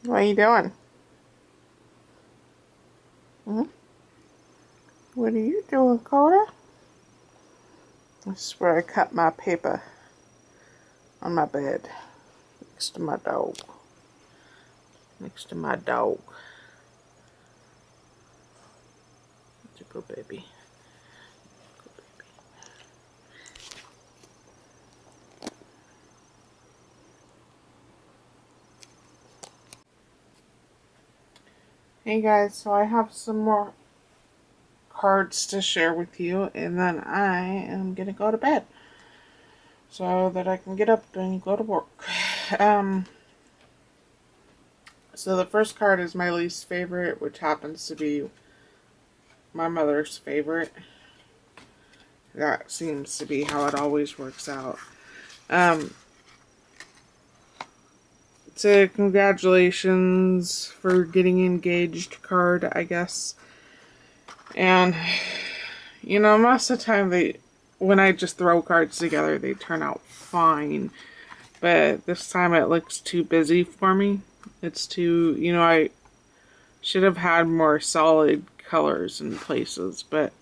What are you doing? Hmm? What are you doing, Coda? This is where I cut my paper on my bed. Next to my dog. Next to my dog. That's a good baby. Good baby. Hey guys, so I have some more cards to share with you, and then I am gonna go to bed so that I can get up and go to work. So the first card is my least favorite, which happens to be my mother's favorite. That seems to be how it always works out. It's a congratulations for getting engaged card, I guess. And, you know, most of the time when I just throw cards together, they turn out fine. But this time it looks too busy for me. It's too, you know, I should have had more solid colors in places. But,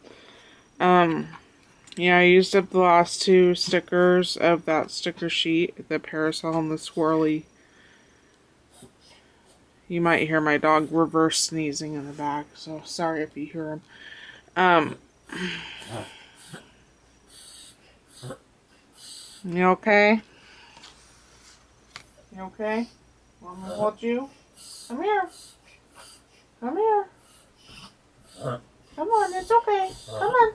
yeah, I used up the last two stickers of that sticker sheet, the parasol and the swirly. You might hear my dog reverse sneezing in the back, so sorry if you hear him. You okay? You okay? Want me to hold you? Come here. Come here. Come on, it's okay. Come on.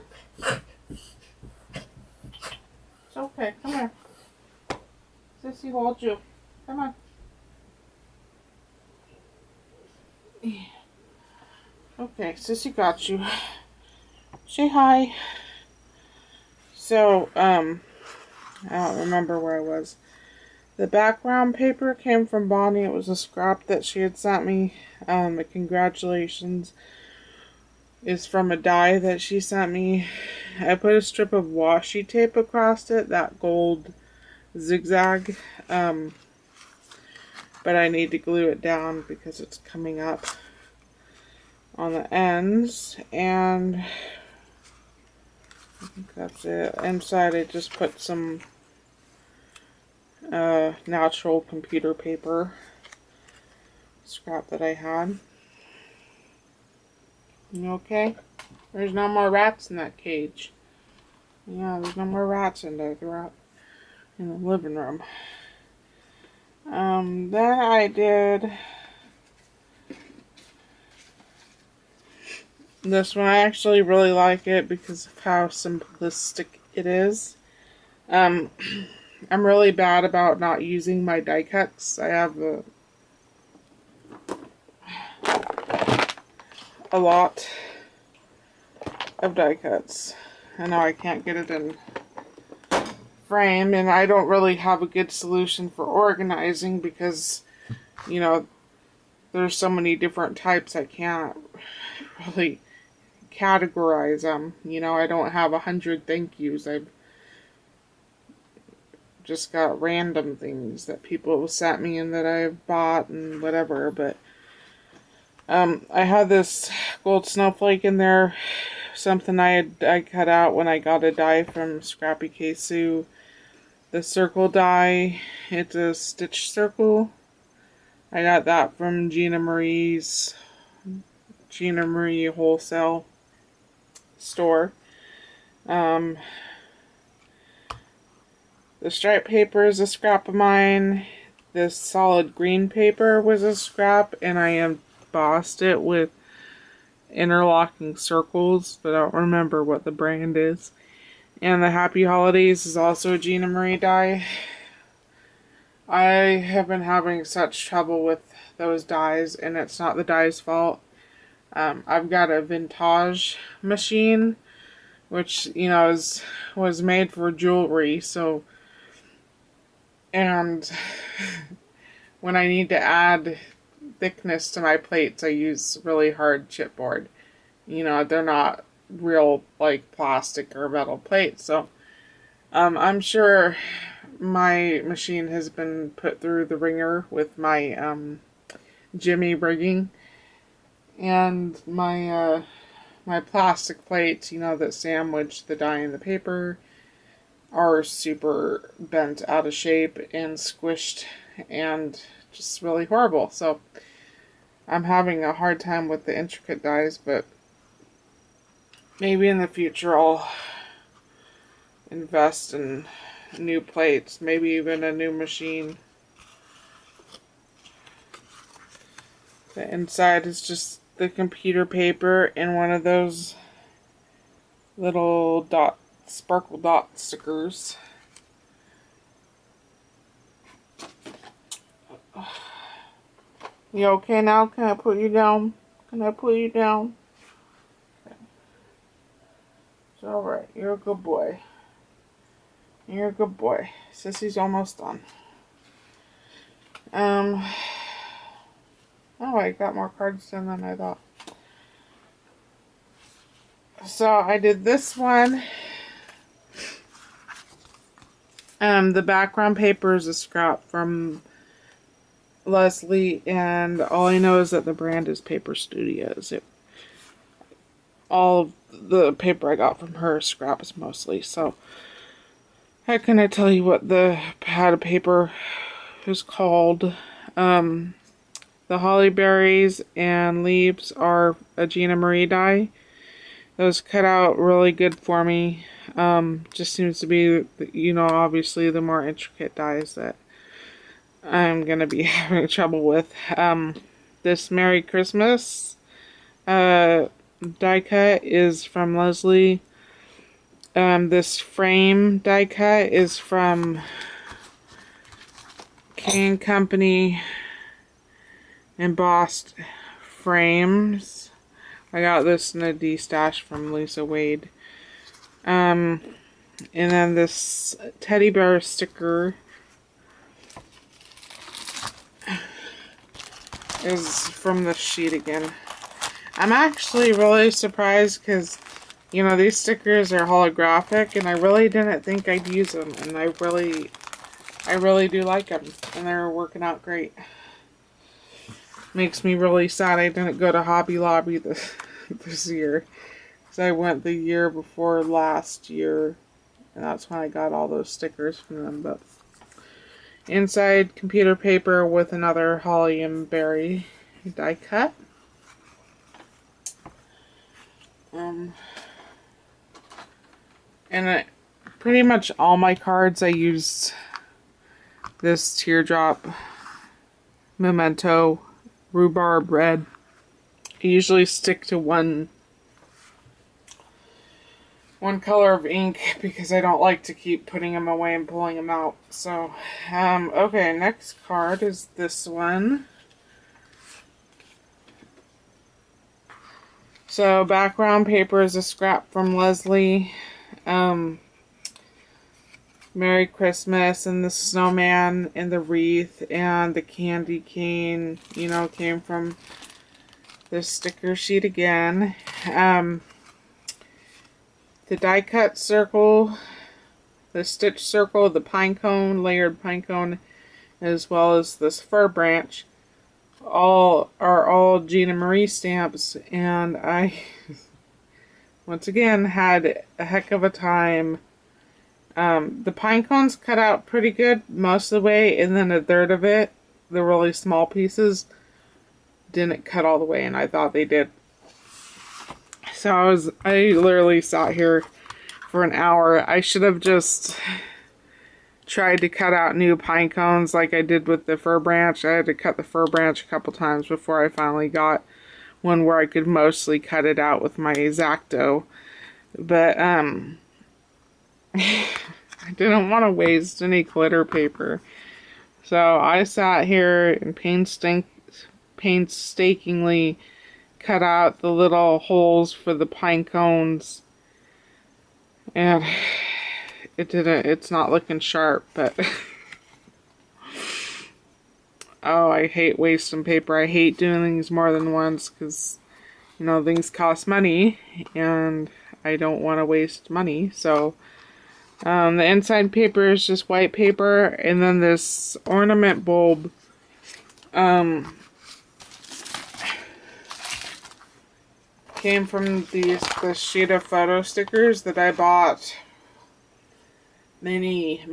It's okay, come here. Sissy, hold you. Come on. Yeah. Okay, Sissy got you. Say hi. So, I don't remember where I was. The background paper came from Bonnie. It was a scrap that she had sent me. The congratulations is from a die that she sent me. I put a strip of washi tape across it, that gold zigzag. But I need to glue it down because it's coming up on the ends. And I think that's it. Inside I just put some natural computer paper scrap that I had. You okay? There's no more rats in that cage. Yeah, there's no more rats in there. They're out in the living room. Then I did this one. I actually really like it because of how simplistic it is. I'm really bad about not using my die cuts. I have a lot of die cuts. I know I can't get it in frame, and I don't really have a good solution for organizing because, you know, there's so many different types I can't really categorize them. You know, I don't have 100 thank yous. I've just got random things that people have sent me and that I've bought and whatever, but I had this gold snowflake in there, something I cut out when I got a die from Scrappy K. Sue. The circle die, it's a stitch circle. I got that from Gina Marie wholesale store. The stripe paper is a scrap of mine. This solid green paper was a scrap, and I embossed it with interlocking circles, but I don't remember what the brand is. And the Happy Holidays is also a Gina Marie die. I have been having such trouble with those dies, and it's not the die's fault. I've got a vintage machine, which, you know, was made for jewelry, so, and when I need to add thickness to my plates, I use really hard chipboard. You know, they're not real, like, plastic or metal plates, so I'm sure my machine has been put through the ringer with my Jimmy rigging. And my my plastic plates, you know, that sandwich the die and the paper, are super bent out of shape and squished and just really horrible. So I'm having a hard time with the intricate dies, but maybe in the future I'll invest in new plates, maybe even a new machine. The inside is just the computer paper and one of those little sparkle dot stickers. You okay now? Can I put you down? Can I put you down? Okay. It's alright. You're a good boy. You're a good boy. Sissy's almost done. Oh, I got more cards done than I thought. So I did this one. The background paper is a scrap from Leslie, and all I know is that the brand is Paper Studios. All of the paper I got from her is scraps mostly, so how can I tell you what the pad of paper is called? The holly berries and leaves are a Gina Marie die. Those cut out really good for me. Just seems to be, you know, obviously the more intricate dies that I'm gonna be having trouble with. This Merry Christmas die cut is from Leslie. This frame die cut is from K & Company Embossed Frames. I got this in a D-stash from Lisa Wade. And then this teddy bear sticker is from the sheet again. I'm actually really surprised because, you know, these stickers are holographic and I really didn't think I'd use them, and I really do like them, and they're working out great. Makes me really sad I didn't go to Hobby Lobby this year, because I went the year before last year, and that's when I got all those stickers from them. But inside, computer paper with another holly and berry die cut. And pretty much all my cards I used this teardrop memento rhubarb red. I usually stick to one color of ink because I don't like to keep putting them away and pulling them out. So, okay, next card is this one. So, background paper is a scrap from Leslie. Merry Christmas, and the snowman and the wreath and the candy cane, you know, came from this sticker sheet again. The die cut circle, the stitch circle, the pine cone, layered pine cone, as well as this fir branch, are all Gina Marie stamps, and I once again had a heck of a time. The pine cones cut out pretty good most of the way, and then a third of it, the really small pieces, didn't cut all the way, and I thought they did. So I literally sat here for an hour. I should have just tried to cut out new pine cones like I did with the fir branch. I had to cut the fir branch a couple times before I finally got one where I could mostly cut it out with my X-Acto. But, I didn't want to waste any glitter paper. So I sat here and painstakingly cut out the little holes for the pine cones. And it's not looking sharp, but oh, I hate wasting paper. I hate doing things more than once because, you know, things cost money and I don't want to waste money. So the inside paper is just white paper, and then this ornament bulb came from this sheet of photo stickers that I bought many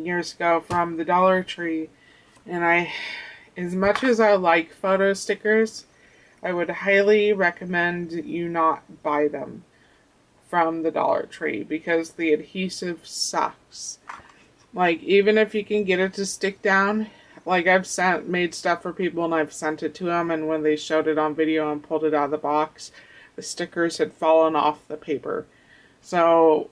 years ago from the Dollar Tree. And as much as I like photo stickers, I would highly recommend you not buy them from the Dollar Tree because the adhesive sucks. Like, even if you can get it to stick down, like I've made stuff for people and I've sent it to them, and when they showed it on video and pulled it out of the box, the stickers had fallen off the paper. So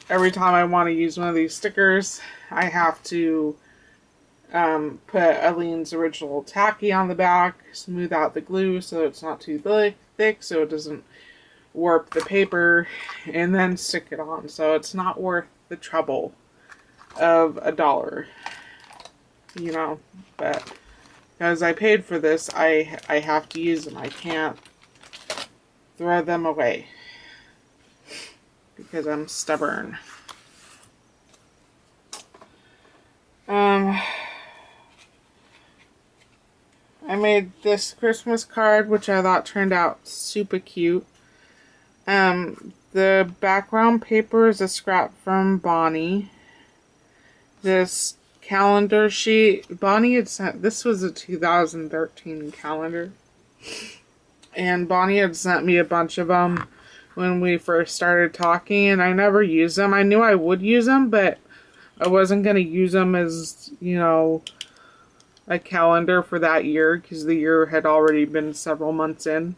every time I want to use one of these stickers, I have to put Aleene's Original Tacky on the back, smooth out the glue so it's not too thick so it doesn't warp the paper, and then stick it on. So it's not worth the trouble of $1, you know, but because I paid for this, I have to use them. I can't throw them away because I'm stubborn. I made this Christmas card, which I thought turned out super cute. The background paper is a scrap from Bonnie. This calendar sheet, Bonnie had sent, this was a 2013 calendar, and Bonnie had sent me a bunch of them when we first started talking, and I never used them. I knew I would use them, but I wasn't going to use them as, you know, a calendar for that year, because the year had already been several months in.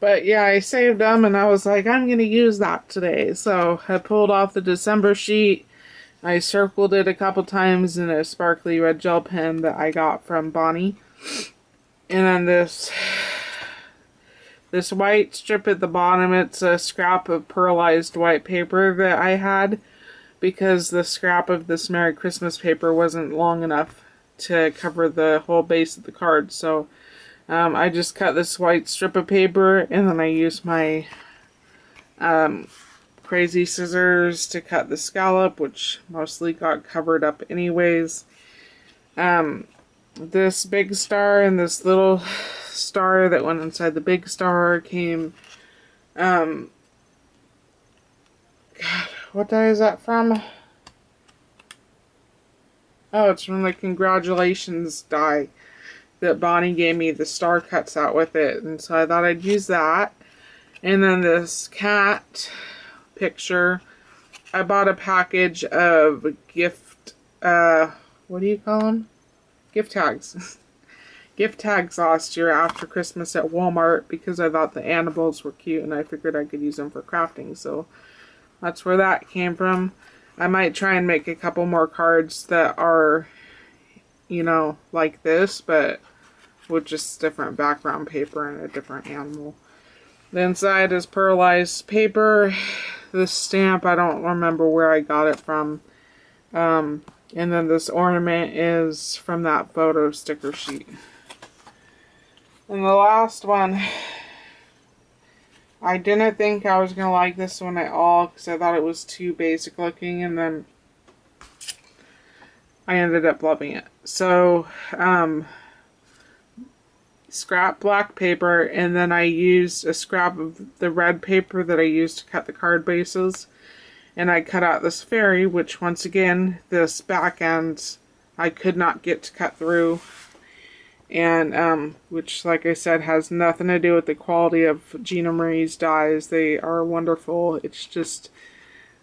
But yeah, I saved them and I was like, I'm going to use that today. So I pulled off the December sheet. I circled it a couple times in a sparkly red gel pen that I got from Bonnie. And then this white strip at the bottom, it's a scrap of pearlized white paper that I had, because the scrap of this Merry Christmas paper wasn't long enough to cover the whole base of the card. So I just cut this white strip of paper, and then I used my crazy scissors to cut the scallop, which mostly got covered up anyways. This big star and this little star that went inside the big star came, God, what die is that from? Oh, it's from the Congratulations die that Bonnie gave me the star cuts out with it, and so I thought I'd use that. And then this cat picture, I bought a package of gift, what do you call them? Gift tags. Gift tags last year after Christmas at Walmart, because I thought the animals were cute and I figured I could use them for crafting, so that's where that came from. I might try and make a couple more cards that are, you know, like this, but with just different background paper and a different animal. The inside is pearlized paper. This stamp, I don't remember where I got it from. And then this ornament is from that photo sticker sheet. And the last one, I didn't think I was going to like this one at all because I thought it was too basic looking, and then I ended up loving it. So, scrap black paper, and then I used a scrap of the red paper that I used to cut the card bases, and I cut out this fairy, which once again, this back end I could not get to cut through, and which, like I said, has nothing to do with the quality of Gina Marie's dies. They are wonderful. It's just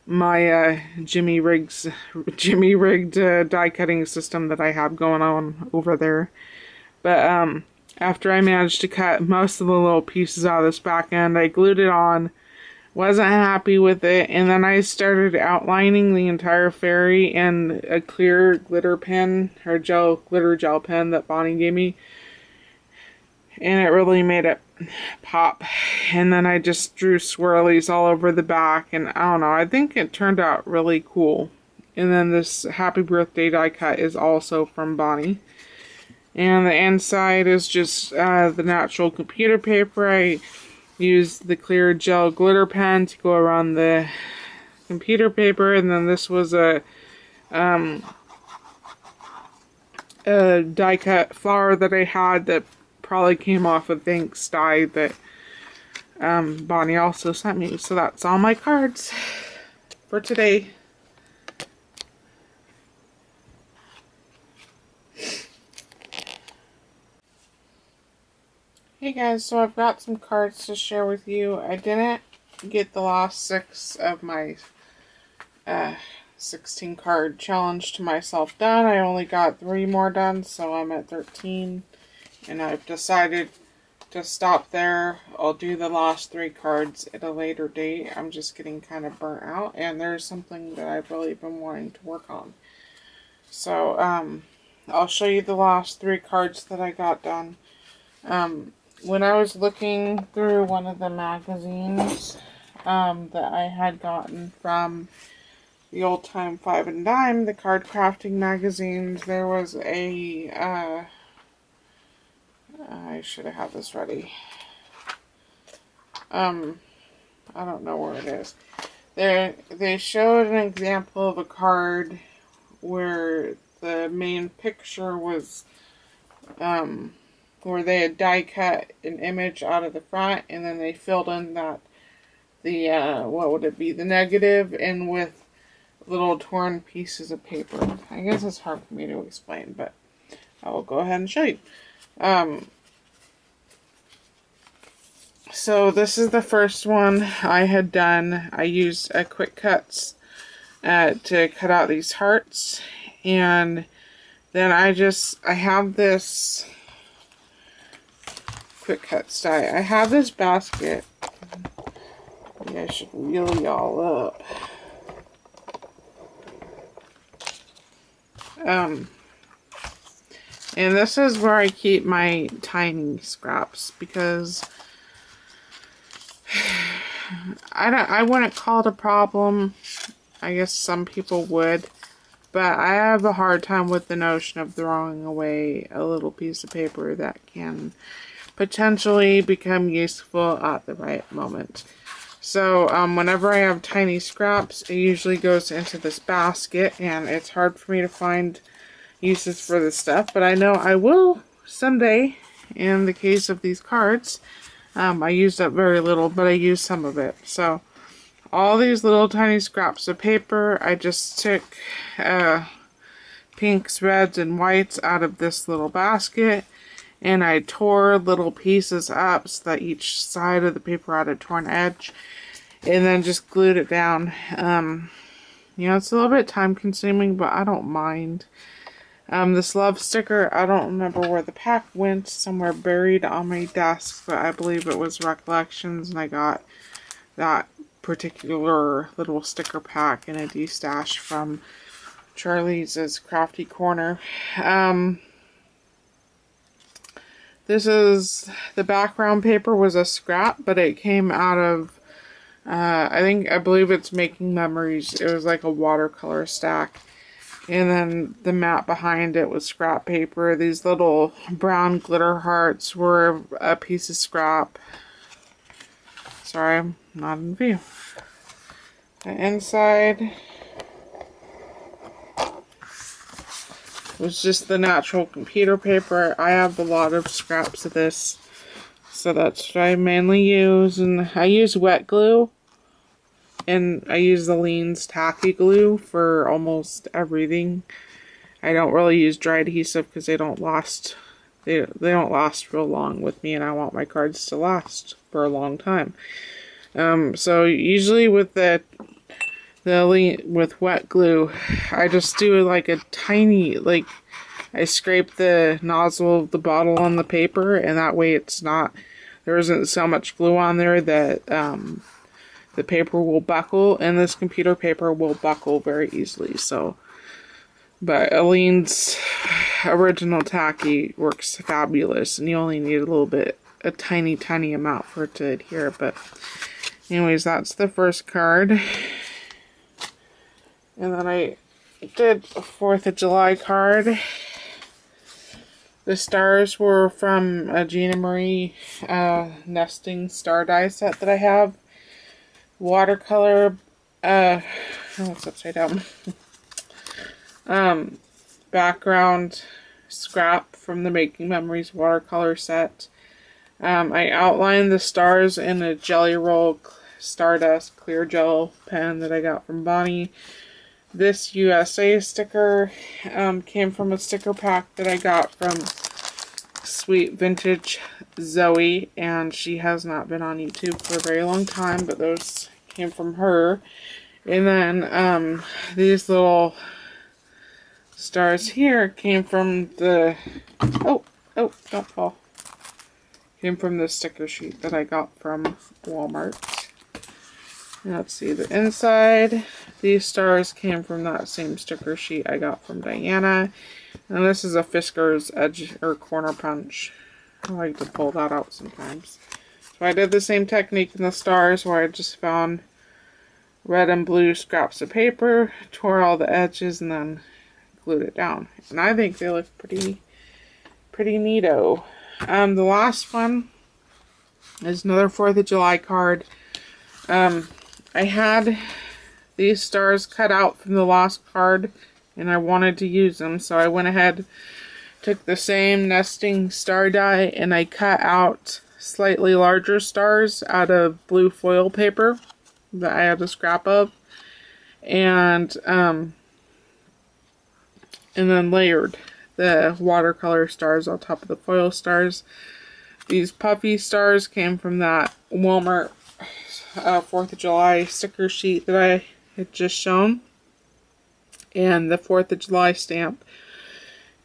my Jimmy rigged die cutting system that I have going on over there. But after I managed to cut most of the little pieces out of this back end, I glued it on, wasn't happy with it, and then I started outlining the entire fairy in a clear glitter pen, or glitter gel pen that Bonnie gave me, and it really made it pop. And then I just drew swirlies all over the back, and I don't know, I think it turned out really cool. And then this Happy Birthday die cut is also from Bonnie. And the inside is just the natural computer paper. I used the clear gel glitter pen to go around the computer paper, and then this was a die cut flower that I had that probably came off a Thanks die that Bonnie also sent me. So that's all my cards for today. Hey guys, so I've got some cards to share with you. I didn't get the last 6 of my 16 card challenge to myself done. I only got 3 more done, so I'm at 13. And I've decided to stop there. I'll do the last 3 cards at a later date. I'm just getting kind of burnt out, and there's something that I've really been wanting to work on. So, I'll show you the last 3 cards that I got done. When I was looking through one of the magazines that I had gotten from the Old Time Five and Dime, the card crafting magazines, there was a, I should have had this ready. I don't know where it is. They showed an example of a card where the main picture was, where they had die cut an image out of the front, and then they filled in that, what would it be, the negative, and with little torn pieces of paper. I guess it's hard for me to explain, but I will go ahead and show you. So this is the first one I had done. I used a Quick Cuts to cut out these hearts, and then I have this Quick Cuts die. I have this basket. Maybe I should wheel y'all up. And this is where I keep my tiny scraps, because I wouldn't call it a problem. I guess some people would, but I have a hard time with the notion of throwing away a little piece of paper that can potentially become useful at the right moment. So whenever I have tiny scraps, it usually goes into this basket, and it's hard for me to find uses for this stuff, but I know I will someday. In the case of these cards, I used up very little, but I used some of it. So all these little tiny scraps of paper, I just took pinks, reds, and whites out of this little basket, and I tore little pieces up so that each side of the paper had a torn edge, and then just glued it down. You know, it's a little bit time consuming, but I don't mind. This love sticker, I don't remember where the pack went, somewhere buried on my desk, but I believe it was Recollections, and I got that particular little sticker pack in a de-stash from Charlie's Crafty Corner. This is, the background paper was a scrap, but it came out of, I believe it's Making Memories. It was like a watercolor stack. And then the mat behind it was scrap paper. These little brown glitter hearts were a piece of scrap. Sorry, I'm not in view. The inside was just the natural computer paper. I have a lot of scraps of this, so that's what I mainly use. And I use wet glue, and I use the Lean's tacky glue for almost everything. I don't really use dry adhesive because they don't last. They don't last real long with me, and I want my cards to last for a long time. So usually with with wet glue, I just do like a tiny, I scrape the nozzle of the bottle on the paper, and that way there isn't so much glue on there that the paper will buckle, and this computer paper will buckle very easily. So, but Aleene's original tacky works fabulous, and you only need a tiny amount for it to adhere. But anyways, that's the first card. And then I did a 4th of July card. The stars were from a Gina Marie nesting star die set that I have. Watercolor, oh, it's upside down. Background scrap from the Making Memories watercolor set. I outlined the stars in a Jelly Roll Stardust clear gel pen that I got from Bonnie. This USA sticker came from a sticker pack that I got from Sweet Vintage Zoe, and she has not been on YouTube for a very long time, but those came from her. And then these little stars here came from the don't fall. Came from the sticker sheet that I got from Walmart. Let's see the inside. These stars came from that same sticker sheet I got from Diana. And this is a Fiskars edge or corner punch. I like to pull that out sometimes. So I did the same technique in the stars where I just found red and blue scraps of paper, tore all the edges, and then glued it down. And I think they look pretty neato. The last one is another 4th of July card. I had these stars cut out from the last card and I wanted to use them, so I went ahead, took the same nesting star die, and I cut out slightly larger stars out of blue foil paper that I had a scrap of, and then layered the watercolor stars on top of the foil stars. These puffy stars came from that Walmart 4th of July sticker sheet that I had just shown. And the 4th of July stamp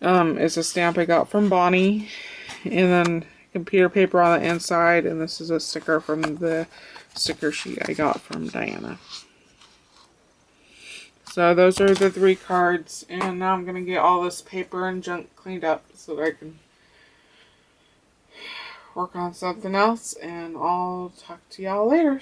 is a stamp I got from Bonnie. And then computer paper on the inside. And this is a sticker from the sticker sheet I got from Diana. So those are the 3 cards. And now I'm going to get all this paper and junk cleaned up so that I can work on something else. And I'll talk to y'all later.